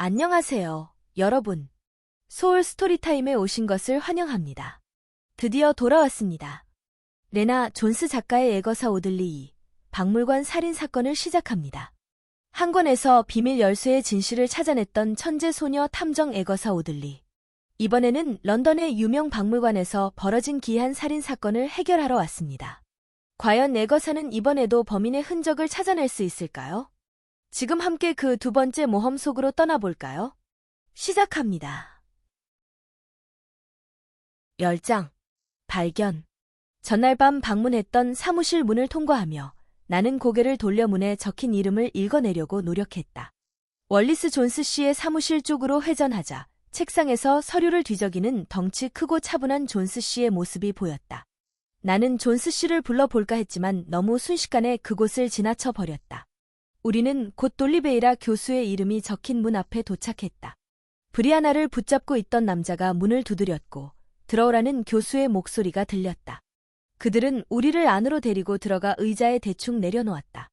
안녕하세요, 여러분. 소울 스토리타임에 오신 것을 환영합니다. 드디어 돌아왔습니다. 레나 존스 작가의 에거사 오들리 박물관 살인 사건을 시작합니다. 한 권에서 비밀 열쇠의 진실을 찾아냈던 천재 소녀 탐정 에거사 오들리. 이번에는 런던의 유명 박물관에서 벌어진 기이한 살인 사건을 해결하러 왔습니다. 과연 에거사는 이번에도 범인의 흔적을 찾아낼 수 있을까요? 지금 함께 그 두 번째 모험 속으로 떠나볼까요? 시작합니다. 열장, 발견. 전날 밤 방문했던 사무실 문을 통과하며 나는 고개를 돌려 문에 적힌 이름을 읽어내려고 노력했다. 월리스 존스 씨의 사무실 쪽으로 회전하자 책상에서 서류를 뒤적이는 덩치 크고 차분한 존스 씨의 모습이 보였다. 나는 존스 씨를 불러볼까 했지만 너무 순식간에 그곳을 지나쳐 버렸다. 우리는 곧 돌리베이라 교수의 이름이 적힌 문 앞에 도착했다. 브리아나를 붙잡고 있던 남자가 문을 두드렸고 들어오라는 교수의 목소리가 들렸다. 그들은 우리를 안으로 데리고 들어가 의자에 대충 내려놓았다.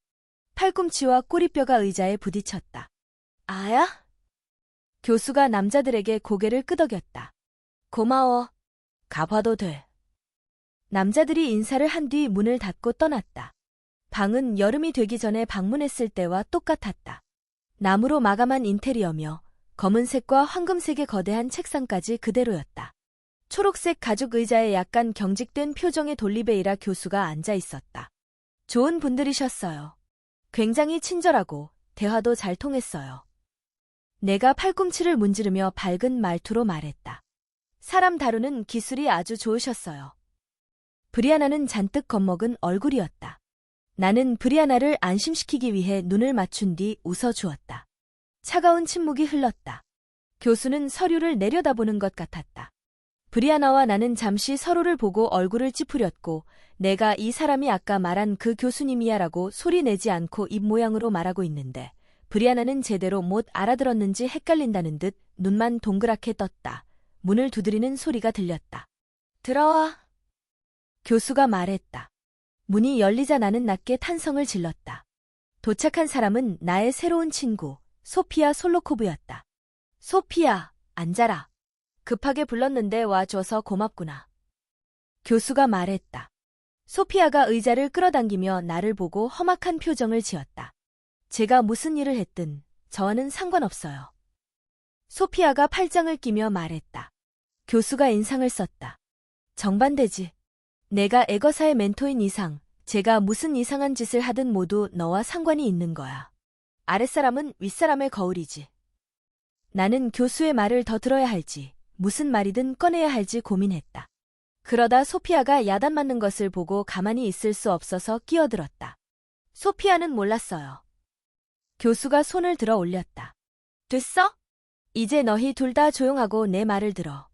팔꿈치와 꼬리뼈가 의자에 부딪혔다. 아야? 교수가 남자들에게 고개를 끄덕였다. 고마워. 가봐도 돼. 남자들이 인사를 한 뒤 문을 닫고 떠났다. 방은 여름이 되기 전에 방문했을 때와 똑같았다. 나무로 마감한 인테리어며 검은색과 황금색의 거대한 책상까지 그대로였다. 초록색 가죽 의자에 약간 경직된 표정의 돌리베이라 교수가 앉아 있었다. 좋은 분들이셨어요. 굉장히 친절하고 대화도 잘 통했어요. 내가 팔꿈치를 문지르며 밝은 말투로 말했다. 사람 다루는 기술이 아주 좋으셨어요. 브리아나는 잔뜩 겁먹은 얼굴이었다. 나는 브리아나를 안심시키기 위해 눈을 맞춘 뒤 웃어주었다. 차가운 침묵이 흘렀다. 교수는 서류를 내려다보는 것 같았다. 브리아나와 나는 잠시 서로를 보고 얼굴을 찌푸렸고 내가 이 사람이 아까 말한 그 교수님이야라고 소리 내지 않고 입모양으로 말하고 있는데 브리아나는 제대로 못 알아들었는지 헷갈린다는 듯 눈만 동그랗게 떴다. 문을 두드리는 소리가 들렸다. 들어와. 교수가 말했다. 문이 열리자 나는 낮게 탄성을 질렀다. 도착한 사람은 나의 새로운 친구, 소피아 솔로코브였다. 소피아, 앉아라. 급하게 불렀는데 와줘서 고맙구나. 교수가 말했다. 소피아가 의자를 끌어당기며 나를 보고 험악한 표정을 지었다. 제가 무슨 일을 했든 저와는 상관없어요. 소피아가 팔짱을 끼며 말했다. 교수가 인상을 썼다. 정반대지. 내가 에거사의 멘토인 이상, 제가 무슨 이상한 짓을 하든 모두 너와 상관이 있는 거야. 아랫사람은 윗사람의 거울이지. 나는 교수의 말을 더 들어야 할지, 무슨 말이든 꺼내야 할지 고민했다. 그러다 소피아가 야단 맞는 것을 보고 가만히 있을 수 없어서 끼어들었다. 소피아는 몰랐어요. 교수가 손을 들어 올렸다. 됐어? 이제 너희 둘 다 조용하고 내 말을 들어.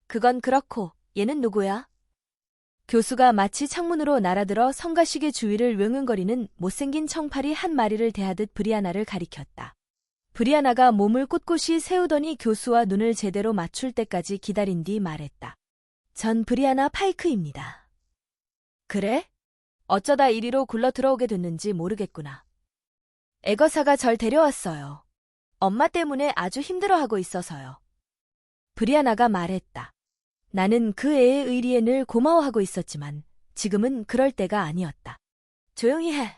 그건 그렇고, 얘는 누구야? 교수가 마치 창문으로 날아들어 성가시계 주위를 웽웽거리는 못생긴 청파리 한 마리를 대하듯 브리아나를 가리켰다. 브리아나가 몸을 꼿꼿이 세우더니 교수와 눈을 제대로 맞출 때까지 기다린 뒤 말했다. 전 브리아나 파이크입니다. 그래? 어쩌다 이리로 굴러 들어오게 됐는지 모르겠구나. 에거사가 절 데려왔어요. 엄마 때문에 아주 힘들어하고 있어서요. 브리아나가 말했다. 나는 그 애의 의리에 늘 고마워하고 있었지만 지금은 그럴 때가 아니었다. 조용히 해.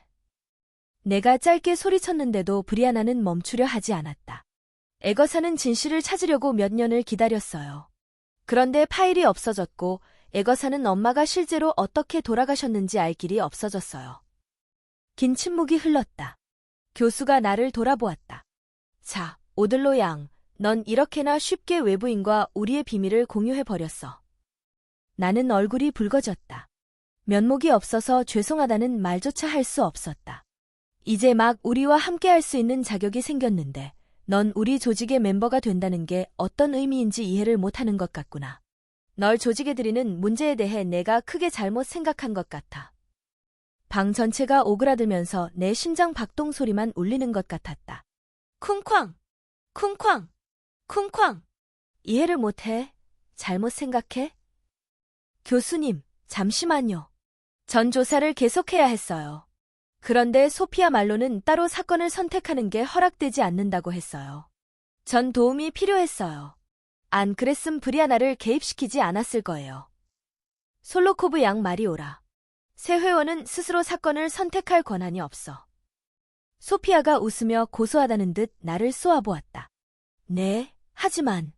내가 짧게 소리쳤는데도 브리아나는 멈추려 하지 않았다. 에거사는 진실을 찾으려고 몇 년을 기다렸어요. 그런데 파일이 없어졌고 에거사는 엄마가 실제로 어떻게 돌아가셨는지 알 길이 없어졌어요. 긴 침묵이 흘렀다. 교수가 나를 돌아보았다. 자, 오들로 양. 넌 이렇게나 쉽게 외부인과 우리의 비밀을 공유해버렸어. 나는 얼굴이 붉어졌다. 면목이 없어서 죄송하다는 말조차 할 수 없었다. 이제 막 우리와 함께할 수 있는 자격이 생겼는데 넌 우리 조직의 멤버가 된다는 게 어떤 의미인지 이해를 못하는 것 같구나. 널 조직에 들이는 문제에 대해 내가 크게 잘못 생각한 것 같아. 방 전체가 오그라들면서 내 심장 박동 소리만 울리는 것 같았다. 쿵쾅! 쿵쾅! 쿵쾅! 이해를 못해? 잘못 생각해? 교수님, 잠시만요. 전 조사를 계속해야 했어요. 그런데 소피아 말로는 따로 사건을 선택하는 게 허락되지 않는다고 했어요. 전 도움이 필요했어요. 안 그랬음 브리아나를 개입시키지 않았을 거예요. 솔로코브 양 말이 옳아. 새 회원은 스스로 사건을 선택할 권한이 없어. 소피아가 웃으며 고소하다는 듯 나를 쏘아보았다. 네, 하지만.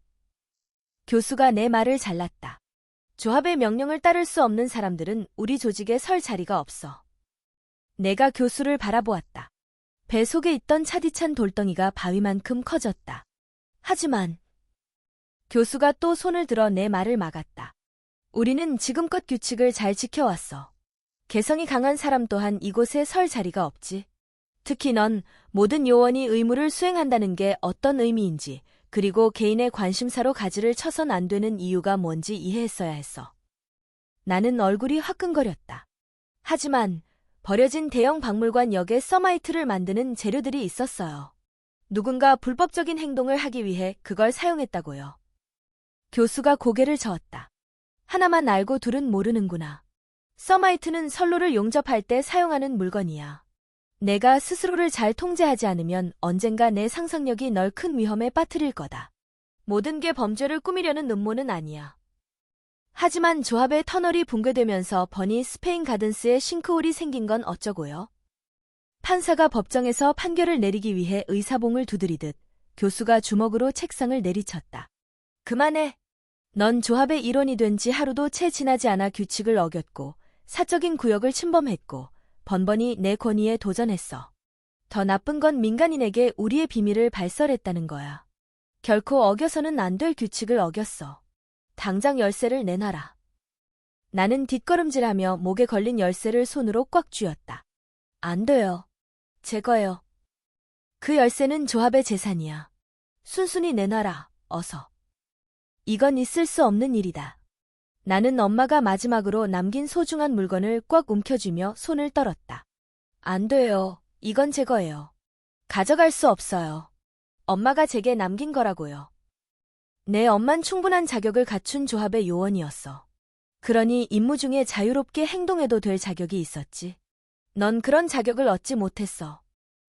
교수가 내 말을 잘랐다. 조합의 명령을 따를 수 없는 사람들은 우리 조직에 설 자리가 없어. 내가 교수를 바라보았다. 배 속에 있던 차디찬 돌덩이가 바위만큼 커졌다. 하지만 교수가 또 손을 들어 내 말을 막았다. 우리는 지금껏 규칙을 잘 지켜왔어. 개성이 강한 사람 또한 이곳에 설 자리가 없지. 특히 넌 모든 요원이 의무를 수행한다는 게 어떤 의미인지, 그리고 개인의 관심사로 가지를 쳐선 안 되는 이유가 뭔지 이해했어야 했어. 나는 얼굴이 화끈거렸다. 하지만 버려진 대형 박물관 역에 서마이트를 만드는 재료들이 있었어요. 누군가 불법적인 행동을 하기 위해 그걸 사용했다고요. 교수가 고개를 저었다. 하나만 알고 둘은 모르는구나. 서마이트는 선로를 용접할 때 사용하는 물건이야. 내가 스스로를 잘 통제하지 않으면 언젠가 내 상상력이 널 큰 위험에 빠뜨릴 거다. 모든 게 범죄를 꾸미려는 음모는 아니야. 하지만 조합의 터널이 붕괴되면서 버니 스페인 가든스에 싱크홀이 생긴 건 어쩌고요? 판사가 법정에서 판결을 내리기 위해 의사봉을 두드리듯 교수가 주먹으로 책상을 내리쳤다. 그만해. 넌 조합의 일원이 된 지 하루도 채 지나지 않아 규칙을 어겼고 사적인 구역을 침범했고 번번이 내 권위에 도전했어. 더 나쁜 건 민간인에게 우리의 비밀을 발설했다는 거야. 결코 어겨서는 안 될 규칙을 어겼어. 당장 열쇠를 내놔라. 나는 뒷걸음질하며 목에 걸린 열쇠를 손으로 꽉 쥐었다. 안 돼요. 제 거요. 그 열쇠는 조합의 재산이야. 순순히 내놔라, 어서. 이건 있을 수 없는 일이다. 나는 엄마가 마지막으로 남긴 소중한 물건을 꽉 움켜쥐며 손을 떨었다. 안 돼요. 이건 제 거예요. 가져갈 수 없어요. 엄마가 제게 남긴 거라고요. 내 엄만 충분한 자격을 갖춘 조합의 요원이었어. 그러니 임무 중에 자유롭게 행동해도 될 자격이 있었지. 넌 그런 자격을 얻지 못했어.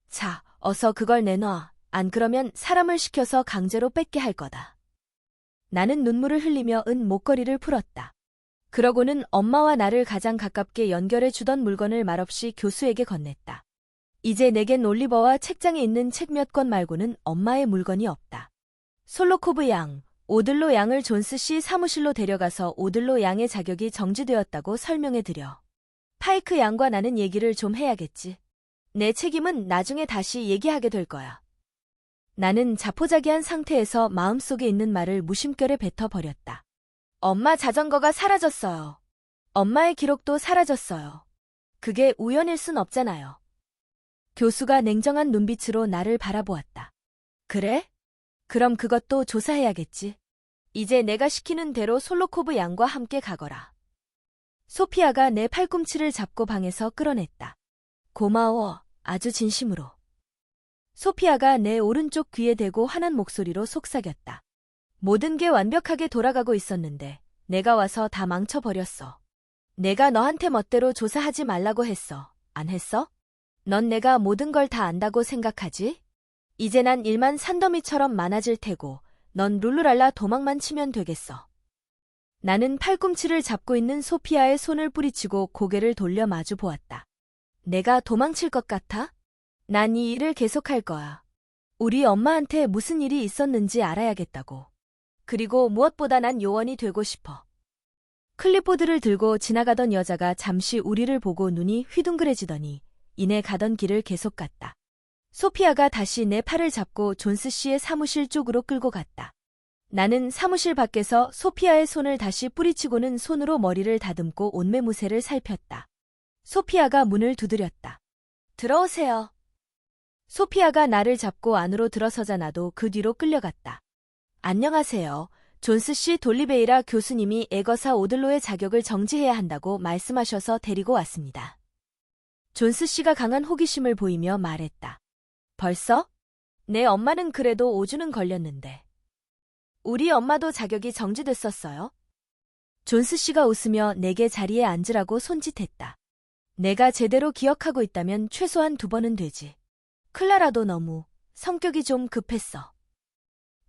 자, 어서 그걸 내놔. 안 그러면 사람을 시켜서 강제로 뺏게 할 거다. 나는 눈물을 흘리며 은 목걸이를 풀었다. 그러고는 엄마와 나를 가장 가깝게 연결해 주던 물건을 말없이 교수에게 건넸다. 이제 내겐 올리버와 책장에 있는 책 몇 권 말고는 엄마의 물건이 없다. 솔로코브 양, 오들로 양을 존스 씨 사무실로 데려가서 오들로 양의 자격이 정지되었다고 설명해드려. 파이크 양과 나는 얘기를 좀 해야겠지. 내 책임은 나중에 다시 얘기하게 될 거야. 나는 자포자기한 상태에서 마음속에 있는 말을 무심결에 뱉어버렸다. 엄마 자전거가 사라졌어요. 엄마의 기록도 사라졌어요. 그게 우연일 순 없잖아요. 교수가 냉정한 눈빛으로 나를 바라보았다. 그래? 그럼 그것도 조사해야겠지. 이제 내가 시키는 대로 솔로코브 양과 함께 가거라. 소피아가 내 팔꿈치를 잡고 방에서 끌어냈다. 고마워, 아주 진심으로. 소피아가 내 오른쪽 귀에 대고 화난 목소리로 속삭였다. 모든 게 완벽하게 돌아가고 있었는데 내가 와서 다 망쳐버렸어. 내가 너한테 멋대로 조사하지 말라고 했어. 안 했어? 넌 내가 모든 걸 다 안다고 생각하지? 이제 난 일만 산더미처럼 많아질 테고 넌 룰루랄라 도망만 치면 되겠어. 나는 팔꿈치를 잡고 있는 소피아의 손을 뿌리치고 고개를 돌려 마주 보았다. 내가 도망칠 것 같아? 난 이 일을 계속할 거야. 우리 엄마한테 무슨 일이 있었는지 알아야겠다고. 그리고 무엇보다 난 요원이 되고 싶어. 클립보드를 들고 지나가던 여자가 잠시 우리를 보고 눈이 휘둥그레지더니 이내 가던 길을 계속 갔다. 소피아가 다시 내 팔을 잡고 존스 씨의 사무실 쪽으로 끌고 갔다. 나는 사무실 밖에서 소피아의 손을 다시 뿌리치고는 손으로 머리를 다듬고 옷매무새를 살폈다. 소피아가 문을 두드렸다. 들어오세요. 소피아가 나를 잡고 안으로 들어서자 나도 그 뒤로 끌려갔다. 안녕하세요. 존스 씨 돌리베이라 교수님이 애거사 오들로의 자격을 정지해야 한다고 말씀하셔서 데리고 왔습니다. 존스 씨가 강한 호기심을 보이며 말했다. 벌써? 내 엄마는 그래도 5주는 걸렸는데. 우리 엄마도 자격이 정지됐었어요? 존스 씨가 웃으며 내게 자리에 앉으라고 손짓했다. 내가 제대로 기억하고 있다면 최소한 2번은 되지. 클라라도 너무 성격이 좀 급했어.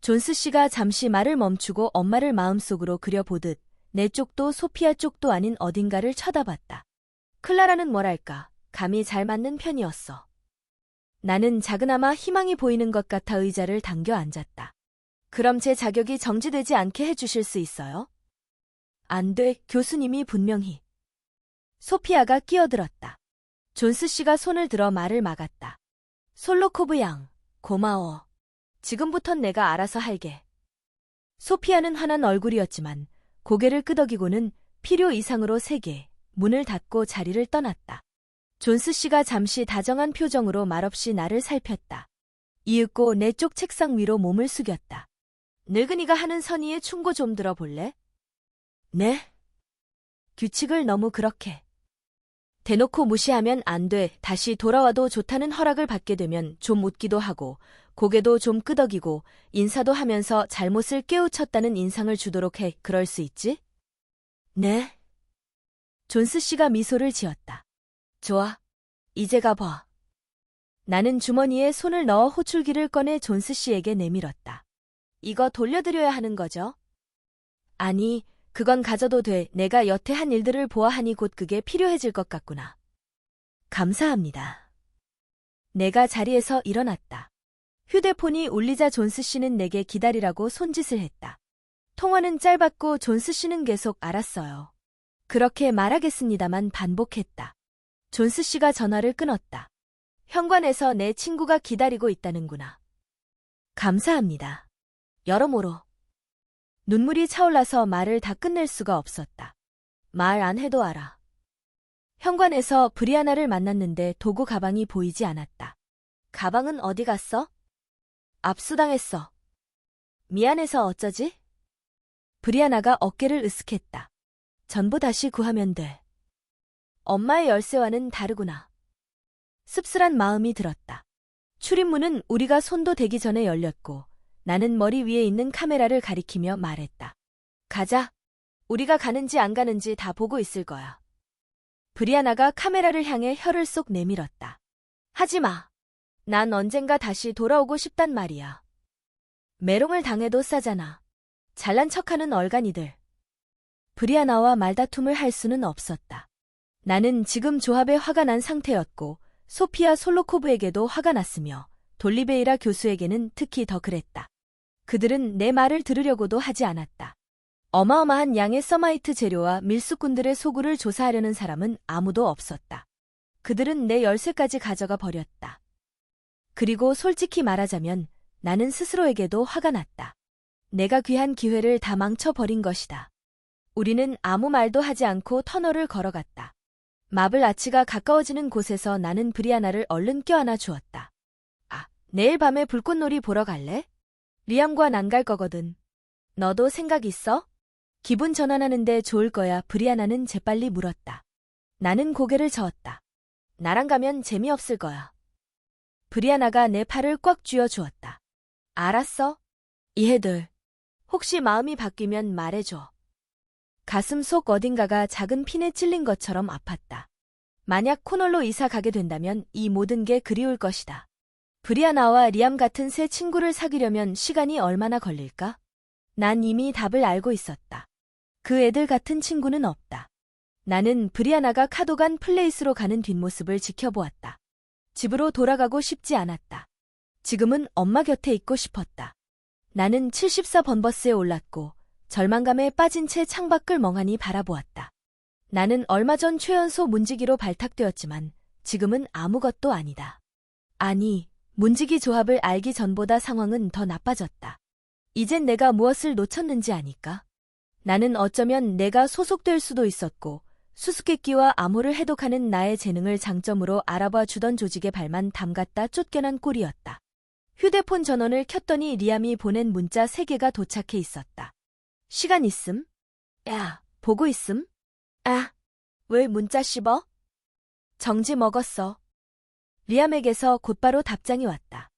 존스 씨가 잠시 말을 멈추고 엄마를 마음속으로 그려보듯 내 쪽도 소피아 쪽도 아닌 어딘가를 쳐다봤다. 클라라는 뭐랄까, 감이 잘 맞는 편이었어. 나는 작은아마 희망이 보이는 것 같아 의자를 당겨 앉았다. 그럼 제 자격이 정지되지 않게 해주실 수 있어요? 안 돼, 교수님이 분명히. 소피아가 끼어들었다. 존스 씨가 손을 들어 말을 막았다. 솔로코브 양, 고마워. 지금부턴 내가 알아서 할게. 소피아는 화난 얼굴이었지만 고개를 끄덕이고는 필요 이상으로 세게 문을 닫고 자리를 떠났다. 존스 씨가 잠시 다정한 표정으로 말없이 나를 살폈다. 이윽고 내 쪽 책상 위로 몸을 숙였다. 늙은이가 하는 선의의 충고 좀 들어볼래? 네? 규칙을 너무 그렇게. 대놓고 무시하면 안 돼. 다시 돌아와도 좋다는 허락을 받게 되면 좀 웃기도 하고 고개도 좀 끄덕이고 인사도 하면서 잘못을 깨우쳤다는 인상을 주도록 해. 그럴 수 있지? 네? 존스 씨가 미소를 지었다. 좋아. 이제 가봐. 나는 주머니에 손을 넣어 호출기를 꺼내 존스 씨에게 내밀었다. 이거 돌려드려야 하는 거죠? 아니, 그건 가져도 돼. 내가 여태 한 일들을 보아하니 곧 그게 필요해질 것 같구나. 감사합니다. 내가 자리에서 일어났다. 휴대폰이 울리자 존스 씨는 내게 기다리라고 손짓을 했다. 통화는 짧았고 존스 씨는 계속 알았어요. 그렇게 말하겠습니다만 반복했다. 존스 씨가 전화를 끊었다. 현관에서 내 친구가 기다리고 있다는구나. 감사합니다. 여러모로. 눈물이 차올라서 말을 다 끝낼 수가 없었다. 말 안 해도 알아. 현관에서 브리아나를 만났는데 도구 가방이 보이지 않았다. 가방은 어디 갔어? 압수당했어. 미안해서 어쩌지? 브리아나가 어깨를 으쓱했다. 전부 다시 구하면 돼. 엄마의 열쇠와는 다르구나. 씁쓸한 마음이 들었다. 출입문은 우리가 손도 대기 전에 열렸고 나는 머리 위에 있는 카메라를 가리키며 말했다. 가자. 우리가 가는지 안 가는지 다 보고 있을 거야. 브리아나가 카메라를 향해 혀를 쏙 내밀었다. 하지 마. 난 언젠가 다시 돌아오고 싶단 말이야. 메롱을 당해도 싸잖아. 잘난 척하는 얼간이들. 브리아나와 말다툼을 할 수는 없었다. 나는 지금 조합에 화가 난 상태였고 소피아 솔로코브에게도 화가 났으며 돌리베이라 교수에게는 특히 더 그랬다. 그들은 내 말을 들으려고도 하지 않았다. 어마어마한 양의 서마이트 재료와 밀수꾼들의 소굴을 조사하려는 사람은 아무도 없었다. 그들은 내 열쇠까지 가져가 버렸다. 그리고 솔직히 말하자면 나는 스스로에게도 화가 났다. 내가 귀한 기회를 다 망쳐버린 것이다. 우리는 아무 말도 하지 않고 터널을 걸어갔다. 마블 아치가 가까워지는 곳에서 나는 브리아나를 얼른 껴안아 주었다. 아, 내일 밤에 불꽃놀이 보러 갈래? 리암과 난 갈 거거든. 너도 생각 있어? 기분 전환하는데 좋을 거야. 브리아나는 재빨리 물었다. 나는 고개를 저었다. 나랑 가면 재미없을 거야. 브리아나가 내 팔을 꽉 쥐어 주었다. 알았어. 이해들. 혹시 마음이 바뀌면 말해줘. 가슴 속 어딘가가 작은 핀에 찔린 것처럼 아팠다. 만약 코널로 이사 가게 된다면 이 모든 게 그리울 것이다. 브리아나와 리암 같은 새 친구를 사귀려면 시간이 얼마나 걸릴까? 난 이미 답을 알고 있었다. 그 애들 같은 친구는 없다. 나는 브리아나가 카도간 플레이스로 가는 뒷모습을 지켜보았다. 집으로 돌아가고 싶지 않았다. 지금은 엄마 곁에 있고 싶었다. 나는 74번 버스에 올랐고 절망감에 빠진 채 창밖을 멍하니 바라보았다. 나는 얼마 전 최연소 문지기로 발탁되었지만 지금은 아무것도 아니다. 아니, 문지기 조합을 알기 전보다 상황은 더 나빠졌다. 이젠 내가 무엇을 놓쳤는지 아니까? 나는 어쩌면 내가 소속될 수도 있었고 수수께끼와 암호를 해독하는 나의 재능을 장점으로 알아봐 주던 조직의 발만 담갔다 쫓겨난 꼴이었다. 휴대폰 전원을 켰더니 리암이 보낸 문자 3개가 도착해 있었다. 시간 있음? 야, 보고 있음? 아, 왜 문자 씹어? 정지 먹었어. 리암에게서 곧바로 답장이 왔다.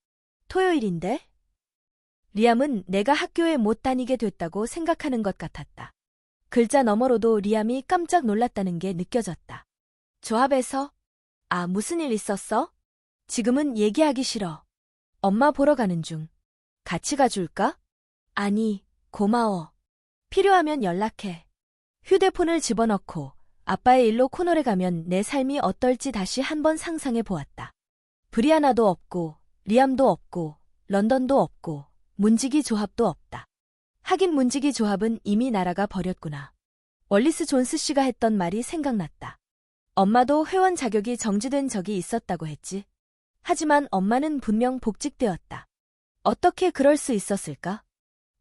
토요일인데? 리암은 내가 학교에 못 다니게 됐다고 생각하는 것 같았다. 글자 너머로도 리암이 깜짝 놀랐다는 게 느껴졌다. 조합에서? 아, 무슨 일 있었어? 지금은 얘기하기 싫어. 엄마 보러 가는 중. 같이 가줄까? 아니, 고마워. 필요하면 연락해. 휴대폰을 집어넣고 아빠의 일로 코너에 가면 내 삶이 어떨지 다시 한번 상상해 보았다. 브리아나도 없고, 리암도 없고, 런던도 없고, 문지기 조합도 없다. 하긴 문지기 조합은 이미 날아가 버렸구나. 월리스 존스 씨가 했던 말이 생각났다. 엄마도 회원 자격이 정지된 적이 있었다고 했지. 하지만 엄마는 분명 복직되었다. 어떻게 그럴 수 있었을까?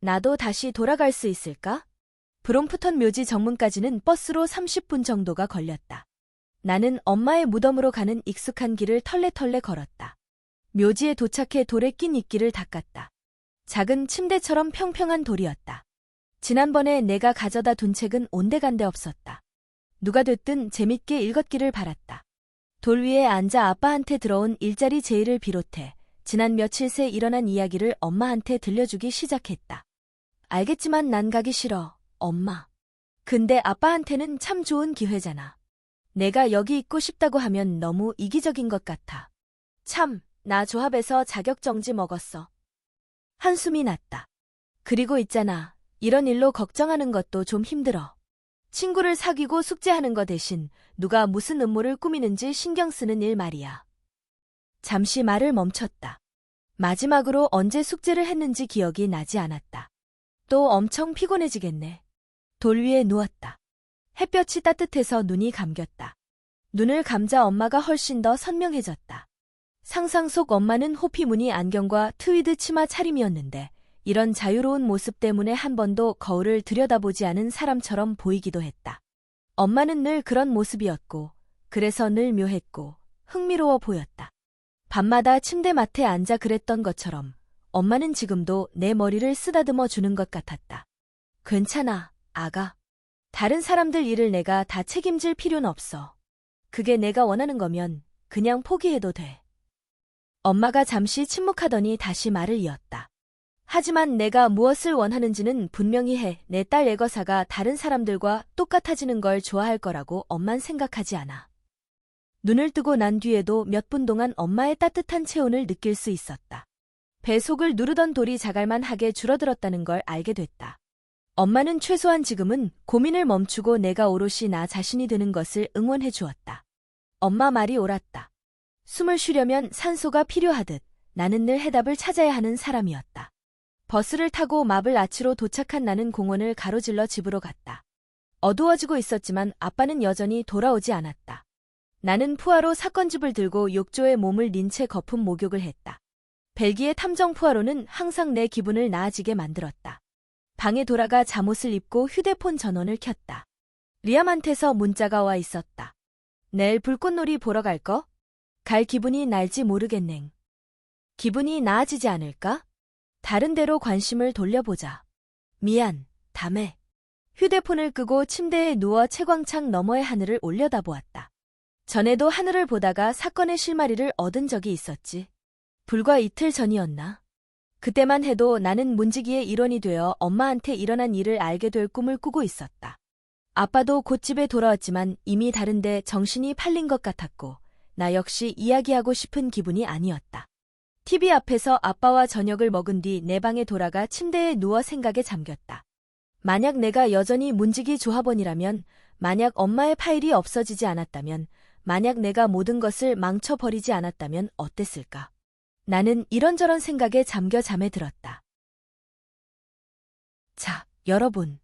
나도 다시 돌아갈 수 있을까? 브롬프턴 묘지 정문까지는 버스로 30분 정도가 걸렸다. 나는 엄마의 무덤으로 가는 익숙한 길을 털레털레 걸었다. 묘지에 도착해 돌에 낀 이끼를 닦았다. 작은 침대처럼 평평한 돌이었다. 지난번에 내가 가져다 둔 책은 온데간데 없었다. 누가 됐든 재밌게 읽었기를 바랐다. 돌 위에 앉아 아빠한테 들어온 일자리 제의를 비롯해 지난 며칠 새 일어난 이야기를 엄마한테 들려주기 시작했다. 알겠지만 난 가기 싫어, 엄마. 근데 아빠한테는 참 좋은 기회잖아. 내가 여기 있고 싶다고 하면 너무 이기적인 것 같아. 참, 나 조합에서 자격정지 먹었어. 한숨이 났다. 그리고 있잖아, 이런 일로 걱정하는 것도 좀 힘들어. 친구를 사귀고 숙제하는 거 대신 누가 무슨 음모를 꾸미는지 신경 쓰는 일 말이야. 잠시 말을 멈췄다. 마지막으로 언제 숙제를 했는지 기억이 나지 않았다. 또 엄청 피곤해지겠네. 돌 위에 누웠다. 햇볕이 따뜻해서 눈이 감겼다. 눈을 감자 엄마가 훨씬 더 선명해졌다. 상상 속 엄마는 호피 무늬 안경과 트위드 치마 차림이었는데 이런 자유로운 모습 때문에 한 번도 거울을 들여다보지 않은 사람처럼 보이기도 했다. 엄마는 늘 그런 모습이었고 그래서 늘 묘했고 흥미로워 보였다. 밤마다 침대맡에 앉아 그랬던 것처럼 엄마는 지금도 내 머리를 쓰다듬어 주는 것 같았다. 괜찮아, 아가. 다른 사람들 일을 내가 다 책임질 필요는 없어. 그게 내가 원하는 거면 그냥 포기해도 돼. 엄마가 잠시 침묵하더니 다시 말을 이었다. 하지만 내가 무엇을 원하는지는 분명히 해. 내 딸 애거사가 다른 사람들과 똑같아지는 걸 좋아할 거라고 엄만 생각하지 않아. 눈을 뜨고 난 뒤에도 몇 분 동안 엄마의 따뜻한 체온을 느낄 수 있었다. 배 속을 누르던 돌이 자갈만하게 줄어들었다는 걸 알게 됐다. 엄마는 최소한 지금은 고민을 멈추고 내가 오롯이 나 자신이 되는 것을 응원해 주었다. 엄마 말이 옳았다. 숨을 쉬려면 산소가 필요하듯 나는 늘 해답을 찾아야 하는 사람이었다. 버스를 타고 마블 아치로 도착한 나는 공원을 가로질러 집으로 갔다. 어두워지고 있었지만 아빠는 여전히 돌아오지 않았다. 나는 푸아로 사건집을 들고 욕조에 몸을 린 채 거품 목욕을 했다. 벨기에 탐정 푸아로는 항상 내 기분을 나아지게 만들었다. 방에 돌아가 잠옷을 입고 휴대폰 전원을 켰다. 리암한테서 문자가 와 있었다. 내일 불꽃놀이 보러 갈 거? 갈 기분이 날지 모르겠넹. 기분이 나아지지 않을까? 다른 데로 관심을 돌려보자. 미안, 다음에. 휴대폰을 끄고 침대에 누워 채광창 너머의 하늘을 올려다보았다. 전에도 하늘을 보다가 사건의 실마리를 얻은 적이 있었지. 불과 이틀 전이었나? 그때만 해도 나는 문지기의 일원이 되어 엄마한테 일어난 일을 알게 될 꿈을 꾸고 있었다. 아빠도 곧 집에 돌아왔지만 이미 다른데 정신이 팔린 것 같았고 나 역시 이야기하고 싶은 기분이 아니었다. TV 앞에서 아빠와 저녁을 먹은 뒤 내 방에 돌아가 침대에 누워 생각에 잠겼다. 만약 내가 여전히 문지기 조합원이라면, 만약 엄마의 파일이 없어지지 않았다면, 만약 내가 모든 것을 망쳐버리지 않았다면 어땠을까? 나는 이런저런 생각에 잠겨 잠에 들었다. 자, 여러분.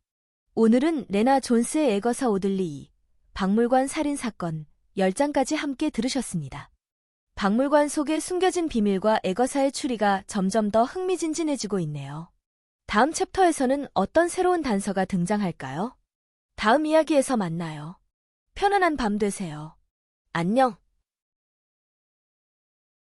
오늘은 레나 존스의 애거사 오들리 박물관 살인 사건 10장까지 함께 들으셨습니다. 박물관 속에 숨겨진 비밀과 애거사의 추리가 점점 더 흥미진진해지고 있네요. 다음 챕터에서는 어떤 새로운 단서가 등장할까요? 다음 이야기에서 만나요. 편안한 밤 되세요. 안녕.